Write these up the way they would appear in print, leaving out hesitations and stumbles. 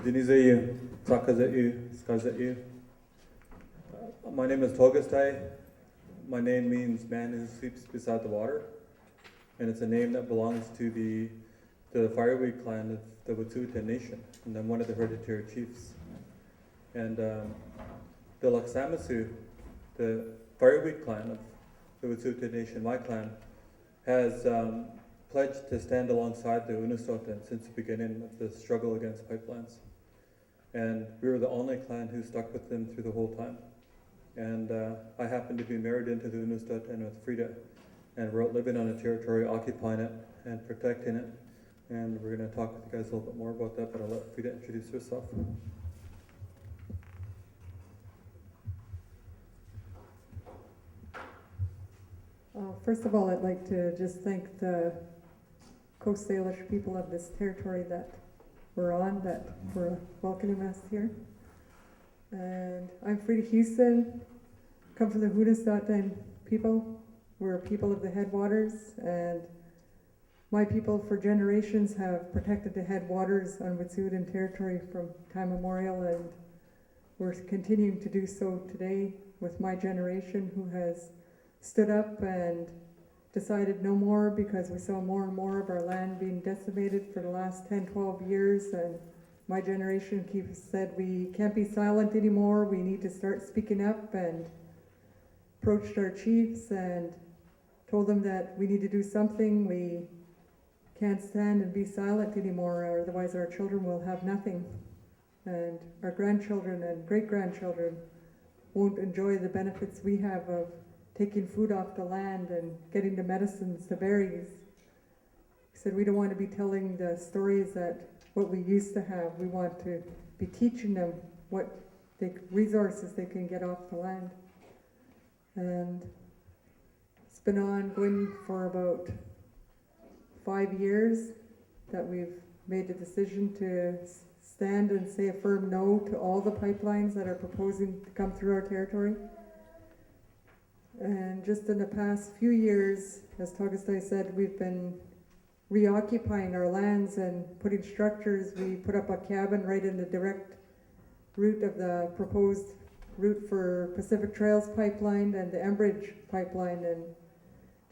My name is Toghestiy. My name means man who sleeps beside the water, and it's a name that belongs to the fireweed clan of the Unist'ot'en nation, and I'm one of the hereditary chiefs. And the Laksamasu, the fireweed clan of the Unist'ot'en nation, my clan, has pledged to stand alongside the unist'ot'en since the beginning of the struggle against pipelines. And we were the only clan who stuck with them through the whole time. And I happen to be married into the unist'ot'en with Freda, and we're out living on a territory, occupying it and protecting it. And we're going to talk with you guys a little bit more about that, but I'll let Freda introduce herself. First of all, I'd like to just thank the Coast Salish people of this territory that we're on, that for welcoming us here. And I'm Freda Huson, come from the unist'ot'en people. We're people of the headwaters, and my people for generations have protected the headwaters on Wet'suwet'en territory from time immemorial, and we're continuing to do so today with my generation, who has stood up and decided no more, because we saw more and more of our land being decimated for the last 10, 12 years, and my generation keeps said we can't be silent anymore, we need to start speaking up, and approached our chiefs and told them that we need to do something. We can't stand and be silent anymore, or otherwise our children will have nothing, and our grandchildren and great-grandchildren won't enjoy the benefits we have of taking food off the land and getting the medicines, the berries. We said we don't want to be telling the stories that what we used to have. We want to be teaching them what resources they can get off the land. And it's been ongoing for about 5 years that we've made the decision to stand and say a firm no to all the pipelines that are proposing to come through our territory. And just in the past few years, as Toghestiy said, we've been reoccupying our lands and putting structures. We put up a cabin right in the direct route of the proposed route for Pacific Trails pipeline and the Enbridge pipeline. And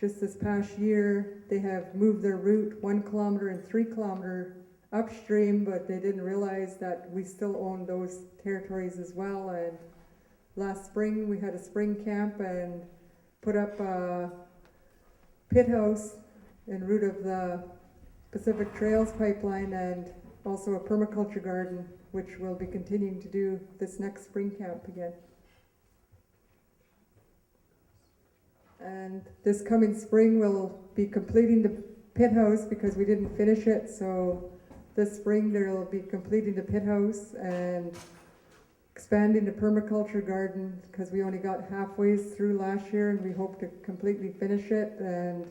just this past year, they have moved their route 1 kilometer and 3 kilometer upstream, but they didn't realize that we still own those territories as well. And last spring, we had a spring camp and put up a pit house en route of the Pacific Trails pipeline, and also a permaculture garden, which we'll be continuing to do this next spring camp again. And this coming spring we'll be completing the pit house because we didn't finish it, so this spring they'll be completing the pit house and expanding the permaculture garden, because we only got halfway through last year and we hope to completely finish it. And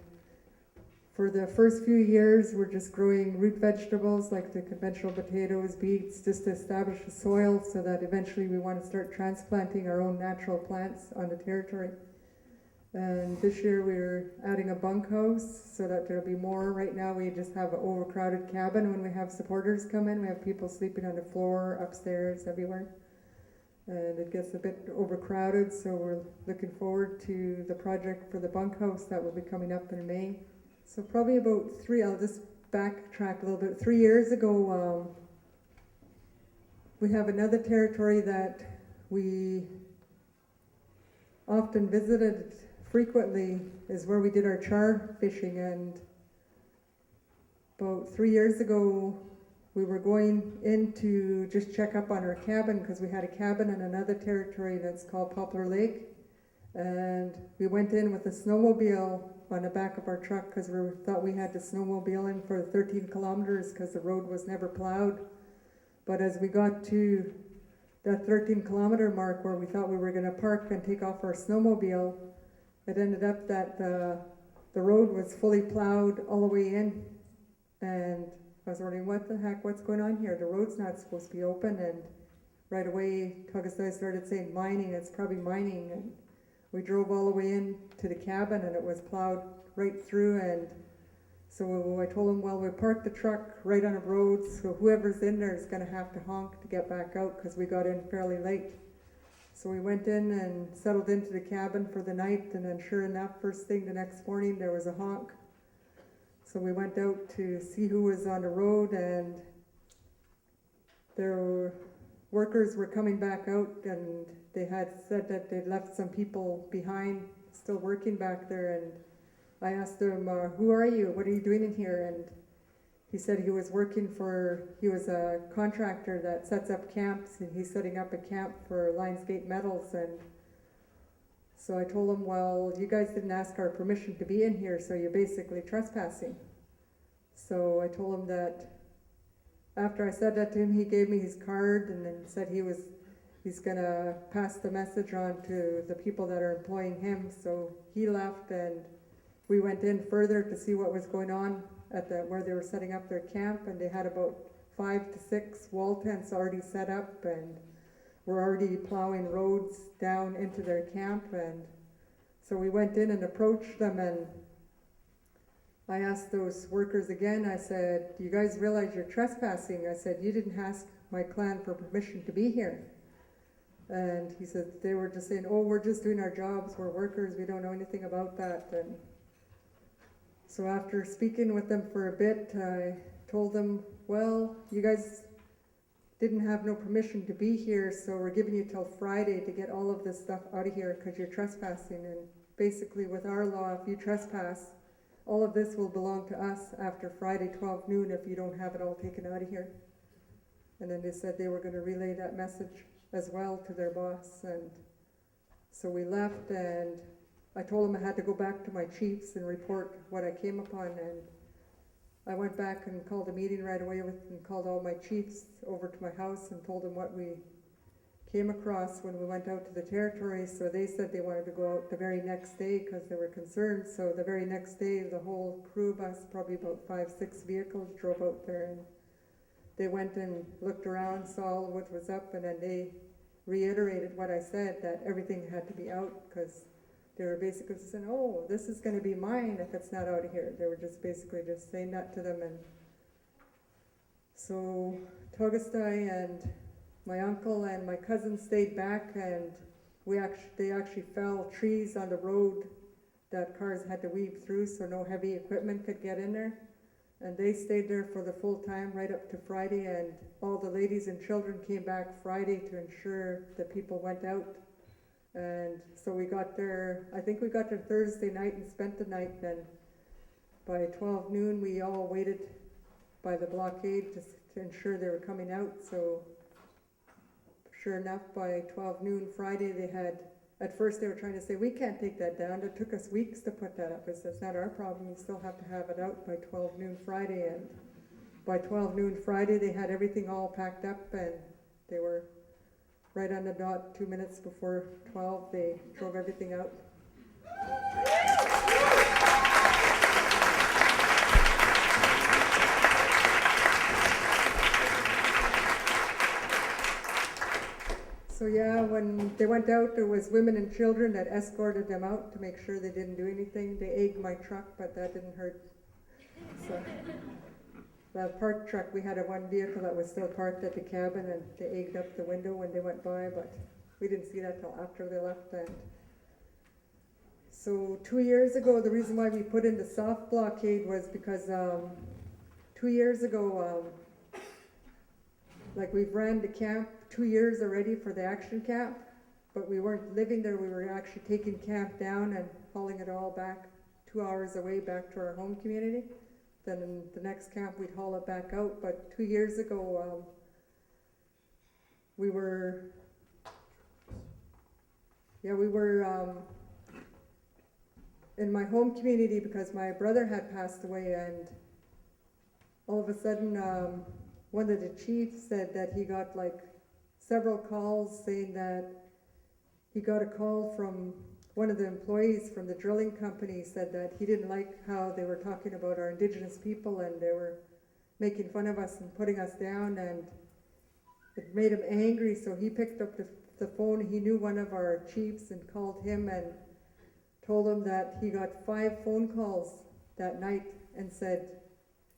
for the first few years we're just growing root vegetables like the conventional potatoes, beets, just to establish the soil, so that eventually we want to start transplanting our own natural plants on the territory. And this year we're adding a bunkhouse so that there'll be more. Right now we just have an overcrowded cabin. When we have supporters come in, we have people sleeping on the floor, upstairs, everywhere. And it gets a bit overcrowded, so we're looking forward to the project for the bunkhouse that will be coming up in May. So probably about I'll just backtrack a little bit. 3 years ago, we have another territory that we often visited frequently, is where we did our char fishing. And about 3 years ago, we were going in to just check up on our cabin, because we had a cabin in another territory that's called Poplar Lake. And we went in with a snowmobile on the back of our truck, because we thought we had to snowmobile in for 13 kilometers because the road was never plowed. But as we got to that 13 kilometer mark where we thought we were going to park and take off our snowmobile, it ended up that the road was fully plowed all the way in. And I was wondering, what's going on here? The road's not supposed to be open. And right away, Toghestiy started saying mining, it's probably mining. And we drove all the way in to the cabin, and it was plowed right through. And So I told him, well, we parked the truck right on a road, so whoever's in there is gonna have to honk to get back out, cause we got in fairly late. So we went in and settled into the cabin for the night, and then sure enough, first thing the next morning, there was a honk. So we went out to see who was on the road, and workers were coming back out, and they had said that they'd left some people behind still working back there, and I asked him, who are you? What are you doing in here? And he said he was a contractor that sets up camps, and he's setting up a camp for Lionsgate Metals. And so I told him, well, you guys didn't ask our permission to be in here, so you're basically trespassing. So I told him that after I said that to him, he gave me his card and then said he's gonna pass the message on to the people that are employing him. So he left, and we went in further to see what was going on at where they were setting up their camp, and they had about 5 to 6 wall tents already set up, and were already plowing roads down into their camp. And so we went in and approached them, and I asked those workers again, I said, do you guys realize you're trespassing? I said, you didn't ask my clan for permission to be here. And he said, they were just saying, oh, we're just doing our jobs, we're workers, we don't know anything about that. And so after speaking with them for a bit, I told them, well, you guys didn't have no permission to be here, so we're giving you till Friday to get all of this stuff out of here because you're trespassing. And basically with our law, if you trespass, all of this will belong to us after Friday 12 noon if you don't have it all taken out of here. And then they said they were going to relay that message as well to their boss. And so we left, and I told them I had to go back to my chiefs and report what I came upon. And I went back and called a meeting right away and called all my chiefs over to my house and told them what we came across when we went out to the territory. So they said they wanted to go out the very next day because they were concerned. So the very next day, the whole crew of us, probably about 5-6 vehicles, drove out there, and they went and looked around, saw what was up, and then they reiterated what I said, that everything had to be out, because they were basically saying, oh, this is going to be mine if it's not out of here. They were just basically just saying that to them. And so Toghestiy and my uncle and my cousin stayed back, and they actually fell trees on the road that cars had to weave through, so no heavy equipment could get in there. And they stayed there for the full time right up to Friday, and all the ladies and children came back Friday to ensure that people went out. And so we got there, I think we got there Thursday night and spent the night. Then by 12 noon, we all waited by the blockade to ensure they were coming out. So sure enough, by 12 noon Friday, at first they were trying to say, we can't take that down. It took us weeks to put that up. I said, it's not our problem. You still have to have it out by 12 noon Friday. And by 12 noon Friday, they had everything all packed up, and they were right on the dot 2 minutes before 12. They drove everything out. So yeah, when they went out, there was women and children that escorted them out to make sure they didn't do anything. They egged my truck, but that didn't hurt. So the parked truck, we had one vehicle that was still parked at the cabin, and they egged up the window when they went by, but we didn't see that till after they left. And so 2 years ago, the reason why we put in the soft blockade was because 2 years ago, like we've ran the camp 2 years already for the action camp, but we weren't living there. We were actually taking camp down and hauling it all back 2 hours away back to our home community. Then in the next camp we'd haul it back out. But 2 years ago, we were in my home community because my brother had passed away, and all of a sudden one of the chiefs said that he got like several calls saying that he got a call from one of the employees from the drilling company, said that he didn't like how they were talking about our Indigenous people, and they were making fun of us and putting us down, and it made him angry. So he picked up the phone. He knew one of our chiefs and called him and told him that he got 5 phone calls that night and said,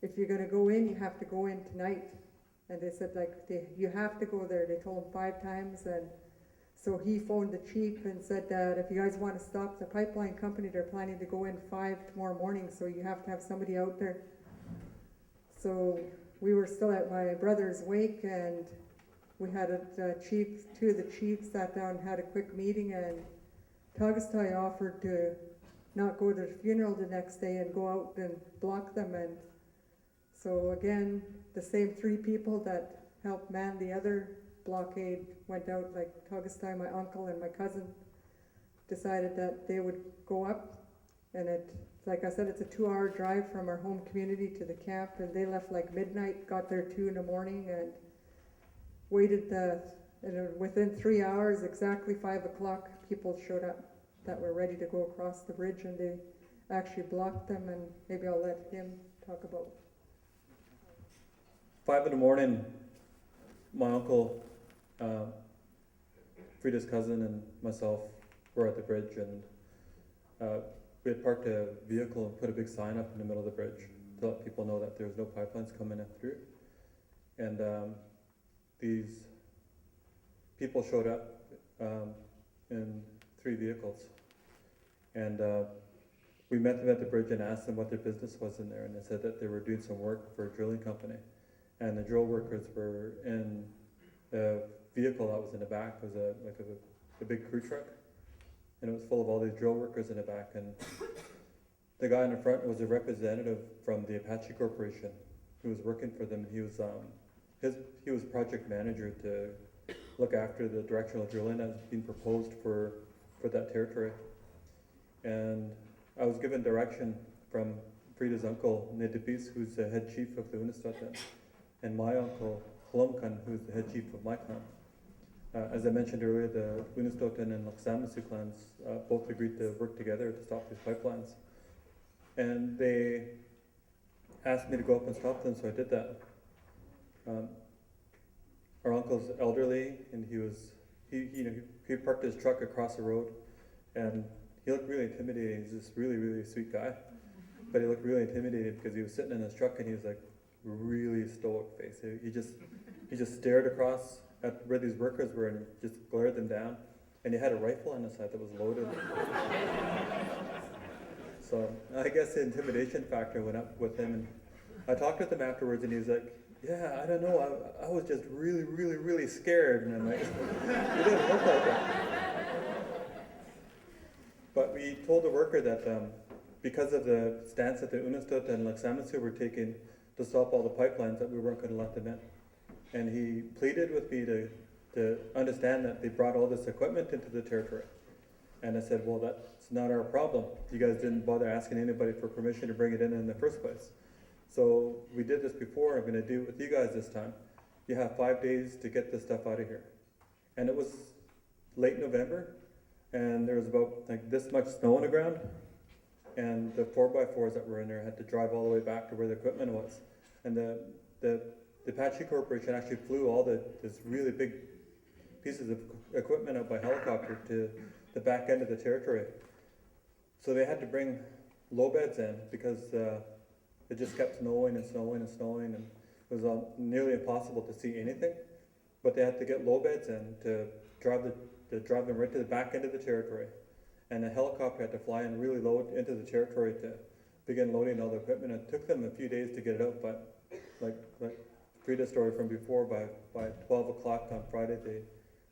if you're gonna go in, you have to go in tonight. And they said, like, you have to go there. They told him 5 times, and so he phoned the chief and said that if you guys want to stop the pipeline company, they're planning to go in 5 tomorrow morning, so you have to have somebody out there. So we were still at my brother's wake, and we had two of the chiefs sat down and had a quick meeting, and Toghestiy offered to not go to the funeral the next day and go out and block them. And so again, the same 3 people that helped man the other blockade went out, like Toghestiy, my uncle, and my cousin decided that they would go up. And like I said, it's a 2-hour drive from our home community to the camp, and they left like midnight, got there 2 in the morning, and waited and within 3 hours, exactly 5 o'clock, people showed up that were ready to go across the bridge, and they actually blocked them, and maybe I'll let him talk about. 5 in the morning, my uncle, Freda's cousin, and myself were at the bridge, and we had parked a vehicle and put a big sign up in the middle of the bridge to let people know that there was no pipelines coming in through. And these people showed up in 3 vehicles, and we met them at the bridge and asked them what their business was in there, and they said that they were doing some work for a drilling company, and the drill workers were in a vehicle that was in the back. It was a big crew truck, and it was full of all these drill workers in the back, and the guy in the front was a representative from the Apache Corporation who was working for them. He was project manager to look after the directional drilling that's been proposed for that territory. And I was given direction from Freda's uncle, Nidipis, who's the head chief of the Unist'ot'en, and my uncle, Hlumkan, who's the head chief of my clan. As I mentioned earlier, the unist'ot'en and Laksamasu clans both agreed to work together to stop these pipelines. And they asked me to go up and stop them, so I did that. Our uncle's elderly, and he parked his truck across the road, and he looked really intimidating. He's this really, really sweet guy, but he looked really intimidated because he was sitting in his truck and he was like really stoic face. He just stared across at where these workers were and just glared them down, and he had a rifle on his side that was loaded. So I guess the intimidation factor went up with him, and I talked with him afterwards, and he was like, yeah, I don't know, I was just really, really, really scared. And I'm like, it didn't look like that. But we told the worker that because of the stance that the Unist'ot'en and Laksamasu were taking to stop all the pipelines, that we weren't going to let them in. And he pleaded with me to understand that they brought all this equipment into the territory. And I said, well, that's not our problem. You guys didn't bother asking anybody for permission to bring it in the first place. So we did this before, I'm going to do it with you guys this time. You have 5 days to get this stuff out of here. And it was late November, and there was about like this much snow on the ground, and the 4x4s that were in there had to drive all the way back to where the equipment was. And the Apache Corporation actually flew all this really big pieces of equipment up by helicopter to the back end of the territory. So they had to bring low beds in because it just kept snowing and snowing and snowing, and it was nearly impossible to see anything. But they had to get low beds in to drive them right to the back end of the territory. And a helicopter had to fly in really low into the territory to begin loading all the equipment. It took them a few days to get it out, but like Freda's story from before, by 12 o'clock on Friday,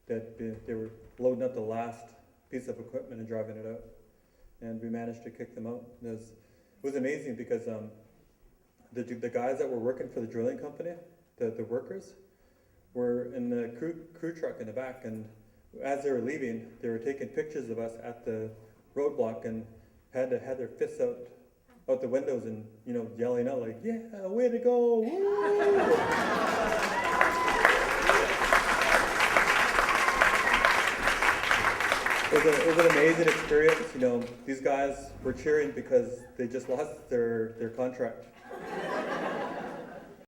they were loading up the last piece of equipment and driving it out. And we managed to kick them out. It was amazing because the guys that were working for the drilling company, the workers, were in the crew truck in the back, and as they were leaving, they were taking pictures of us at the roadblock and had their fists out the windows and yelling out like, yeah, way to go, woo! It was an amazing experience. These guys were cheering because they just lost their contract.